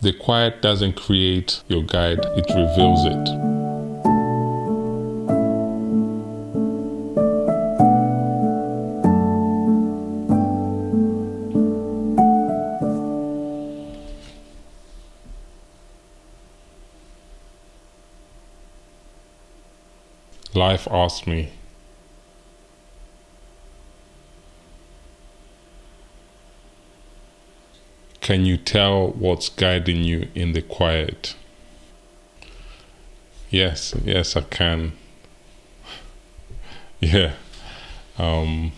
The quiet doesn't create your guide, it reveals it. Life asked me, can you tell what's guiding you in the quiet? Yes, I can. Yeah. I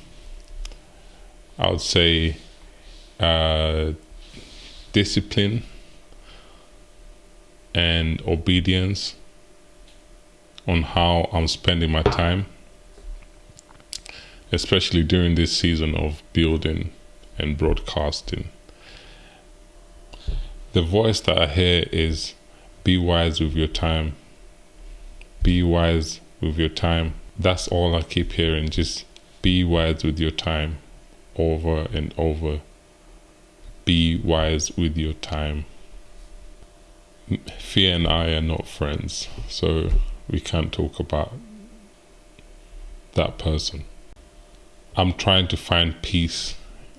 would say discipline and obedience on how I'm spending my time, especially during this season of building and broadcasting. The voice that I hear is, be wise with your time. Be wise with your time. That's all I keep hearing, just be wise with your time, over and over. Be wise with your time. Fear and I are not friends, so we can't talk about that person. I'm trying to find peace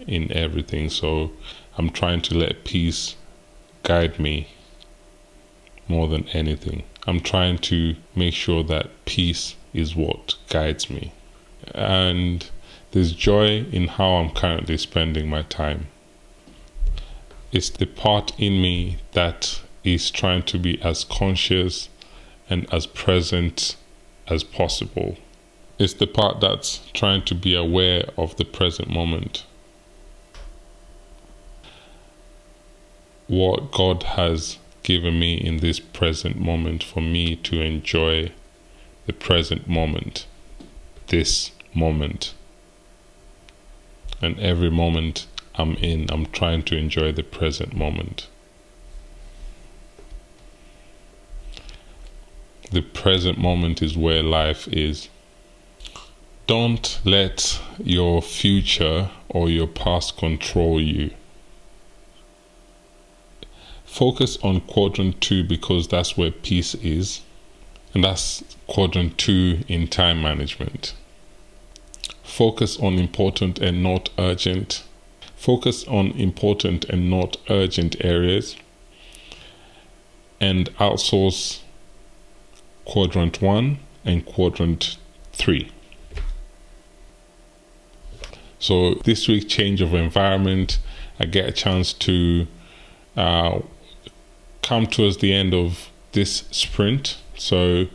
in everything, so I'm trying to let peace guide me more than anything. I'm trying to make sure that peace is what guides me. And there's joy in how I'm currently spending my time. It's the part in me that is trying to be as conscious and as present as possible. It's the part that's trying to be aware of the present moment. What God has given me in this present moment for me to enjoy the present moment, this moment. And every moment I'm in, I'm trying to enjoy the present moment. The present moment is where life is. Don't let your future or your past control you. Focus on quadrant 2 because that's where peace is. And that's quadrant 2 in time management. Focus on important and not urgent. Focus on important and not urgent areas. And outsource quadrant 1 and quadrant 3. So this week, change of environment, I get a chance to come towards the end of this sprint. So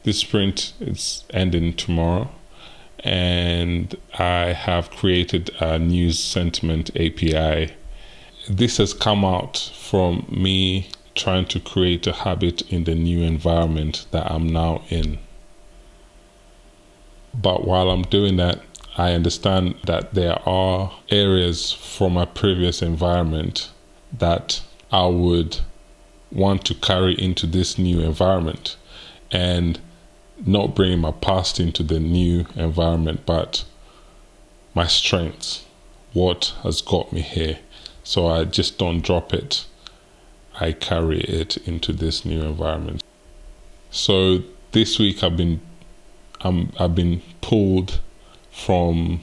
this sprint is ending tomorrow, and I have created a news sentiment API. This has come out from me trying to create a habit in the new environment that I'm now in. But while I'm doing that, I understand that there are areas from my previous environment that I would want to carry into this new environment, and not bring my past into the new environment, but my strengths, what has got me here. So I just don't drop it. I carry it into this new environment. So this week I've been pulled from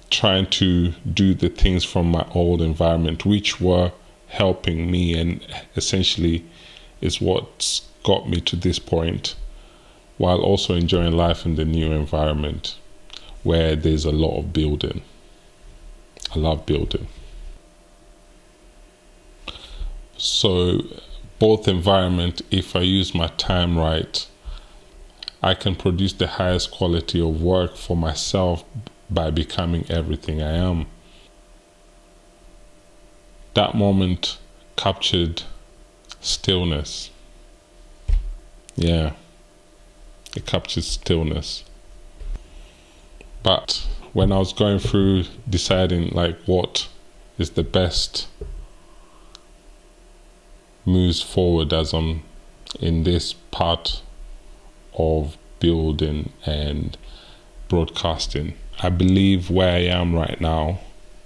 trying to do the things from my old environment, which were helping me and essentially is what's got me to this point, while also enjoying life in the new environment where there's a lot of building. I love building. So both environment, if I use my time right, I can produce the highest quality of work for myself by becoming everything I am. That moment captured stillness. Yeah, it captured stillness. But when I was going through deciding like what is the best moves forward as I'm in this part of building and broadcasting, I believe where I am right now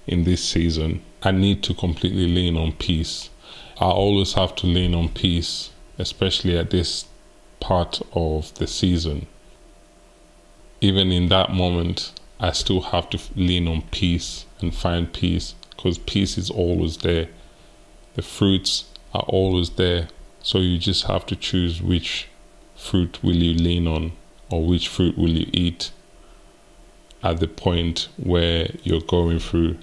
in this season, I need to completely lean on peace I always have to lean on peace, especially at this part of the season. Even in that moment, I still have to lean on peace and find peace, because peace is always there. The fruits are always there. So you just have to choose which fruit will you lean on, or which fruit will you eat at the point where you're going through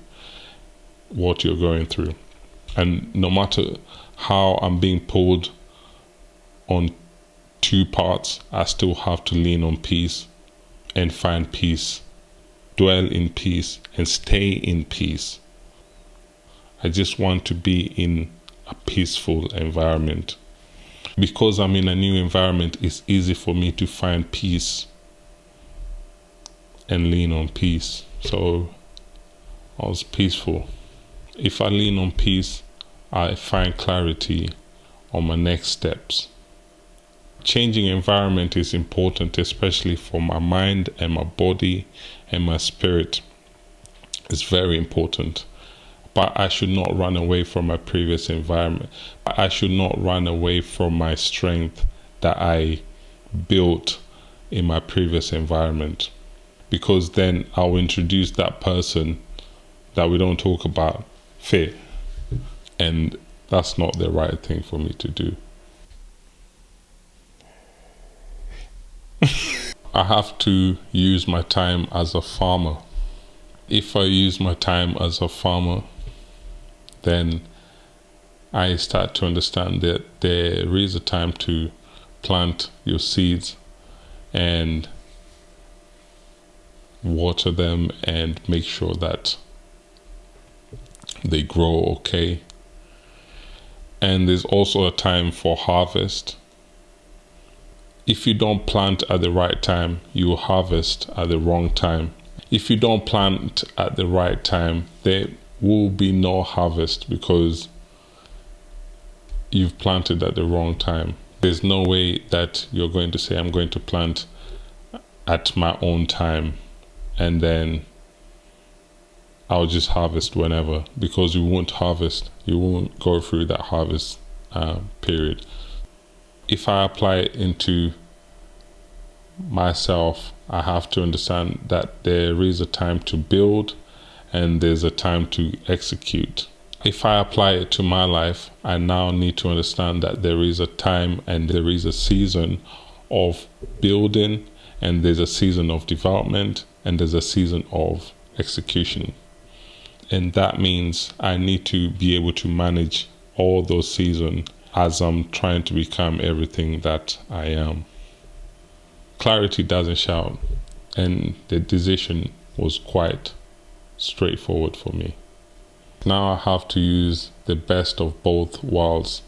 what you're going through. And no matter how I'm being pulled on two parts, I still have to lean on peace and find peace, dwell in peace and stay in peace. I just want to be in a peaceful environment. Because I'm in a new environment, it's easy for me to find peace and lean on peace. So I was peaceful. If I lean on peace, I find clarity on my next steps. Changing environment is important, especially for my mind and my body and my spirit. It's very important. But I should not run away from my previous environment. I should not run away from my strength that I built in my previous environment. Because then I'll introduce that person that we don't talk about, fear. And that's not the right thing for me to do. I have to use my time as a farmer. If I use my time as a farmer, then I start to understand that there is a time to plant your seeds and water them and make sure that they grow okay. And there's also a time for harvest. If you don't plant at the right time, you will harvest at the wrong time. If you don't plant at the right time, there will be no harvest because you've planted at the wrong time. There's no way that you're going to say, I'm going to plant at my own time and then I'll just harvest whenever, because you won't harvest. You won't go through that harvest period. If I apply it into myself, I have to understand that there is a time to build and there's a time to execute. If I apply it to my life, I now need to understand that there is a time and there is a season of building, and there's a season of development, and there's a season of execution. And that means I need to be able to manage all those seasons as I'm trying to become everything that I am. Clarity doesn't shout, and the decision was quite straightforward for me. Now I have to use the best of both worlds,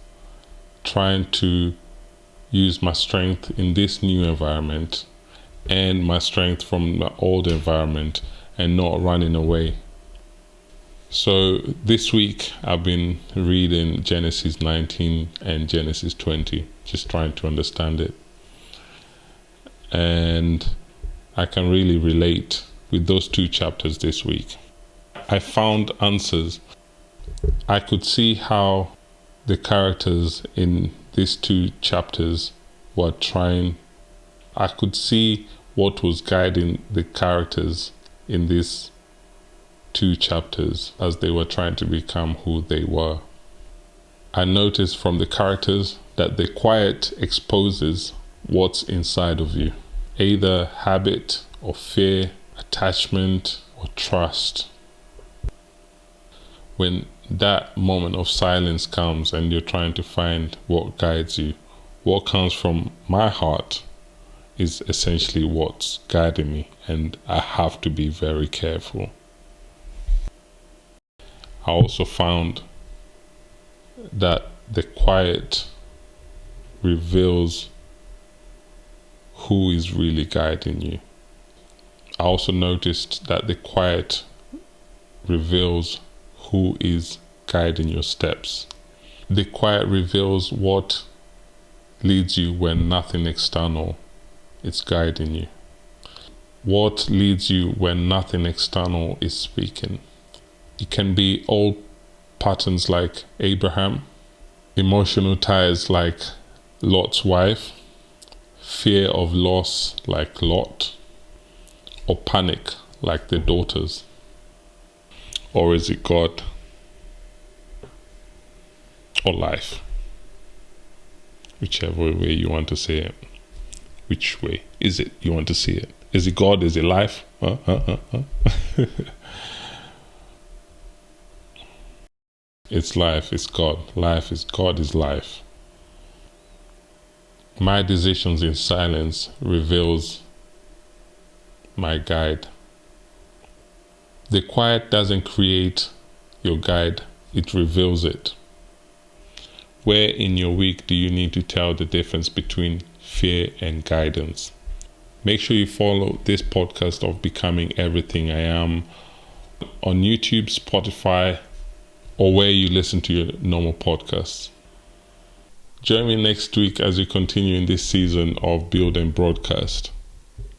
trying to use my strength in this new environment and my strength from the old environment, and not running away. So this week I've been reading Genesis 19 and Genesis 20, just trying to understand it. And I can really relate with those two chapters this week. I found answers. I could see how the characters in these two chapters were trying. I could see what was guiding the characters in these two chapters as they were trying to become who they were. I noticed from the characters that the quiet exposes what's inside of you, either habit or fear, attachment or trust. When that moment of silence comes and you're trying to find what guides you, what comes from my heart is essentially what's guiding me, and I have to be very careful. I also found that the quiet reveals who is really guiding you. I also noticed that the quiet reveals who is guiding your steps. The quiet reveals what leads you when nothing external is guiding you. What leads you when nothing external is speaking. It can be old patterns like Abraham. Emotional ties like Lot's wife, fear of loss like Lot, or panic like the daughters? Or is it God or life? Whichever way you want to say it. Which way is it you want to see it? Is it God? Is it life? It's life, it's God. Life is God, is life. My decisions in silence reveals my guide. The quiet doesn't create your guide, it reveals it. Where in your week do you need to tell the difference between fear and guidance? Make sure you follow this podcast of Becoming Everything I Am on YouTube, Spotify, or where you listen to your normal podcasts. Join me next week as we continue in this season of Build and Broadcast,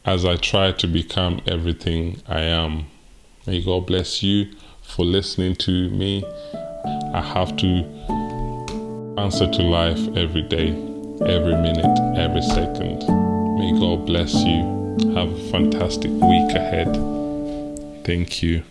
as I try to become everything I am. May God bless you for listening to me. I have to answer to life every day, every minute, every second. May God bless you. Have a fantastic week ahead. Thank you.